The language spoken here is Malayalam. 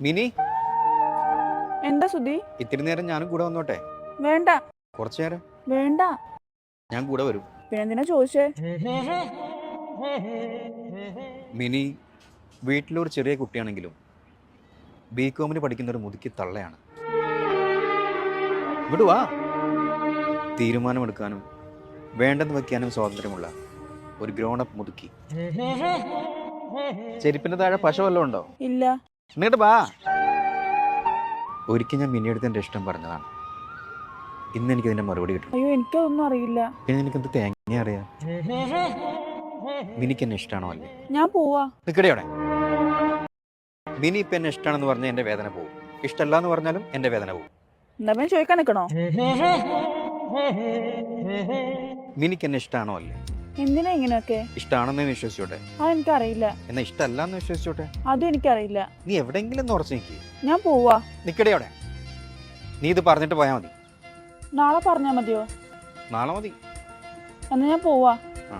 മിനി, എന്താ സുധി? ഇത്തിരി നേരം ഞാനും കൂടെ വന്നോട്ടെ? വേണ്ട. കുറച്ചു നേരം വേണ്ട. ഞാൻ കൂടെ വരും. പിന്നെന്തിനാ ചോദിച്ചേ? മിനി വീട്ടിലൊരു ചെറിയ കുട്ടിയാണെങ്കിലും ബികോമിന് പഠിക്കുന്ന ഒരു മുതുക്കി തള്ളയാണ്. ഇവിടെ വാ. തീരുമാനമെടുക്കാനും വേണ്ടെന്ന് വയ്ക്കാനും സ്വാതന്ത്ര്യമുള്ള ഒരു ഗ്രോണപ്പ് മുതുക്കി. ചെരുപ്പിന്റെ താഴെ പശ വല്ലതും ഉണ്ടോ? ഇല്ല. എന്നിട്ട് വാ. ഒരിക്കൽ ഞാൻ മിനിയെടുത്ത് എൻ്റെ ഇഷ്ടം പറഞ്ഞതാണ്. ഇന്ന് എനിക്ക് ഇതിന്റെ മറുപടി കിട്ടും. അയ്യോ, എനിക്കതൊന്നും അറിയില്ല. പിന്നെ എനിക്കെന്ത് തേങ്ങ അറിയാം? മിനിക്ക് എന്നെ ഇഷ്ടമാണോ അല്ലേ? ഞാൻ പോവാ. നിക്കടെയോടെ. മിനി ഇപ്പൊ എന്നെ ഇഷ്ടമാണെന്ന് പറഞ്ഞാൽ എന്റെ വേദന പോകും. ഇഷ്ടമല്ല എന്ന് പറഞ്ഞാലും എന്റെ വേദന പോകും. എന്താ പിന്നെ ചോദിക്കാൻ നിക്കണോ? മിനിക്ക് എന്നെ ഇഷ്ടമാണോ അല്ലേ? എന്തിനാ ഇങ്ങനെയൊക്കെ? ഇഷ്ടമാണെന്ന് വിശ്വസിച്ചോട്ടെ. അതെനിക്കറിയില്ല. എന്നാ ഇഷ്ടമല്ല എന്ന് വിശ്വസിച്ചോട്ടെ. അതും എനിക്കറിയില്ല. നീ എവിടെയെങ്കിലും ഉറച്ചു നിൽക്കി. ഞാൻ പോവാ. നിക്കടെയോടെ. നീ ഇത് പറഞ്ഞിട്ട് പോയാൽ മതി. നാളെ പറഞ്ഞാ മതിയോ? നാളെ മതി. എന്നാ ഞാൻ പോവാ. ആ.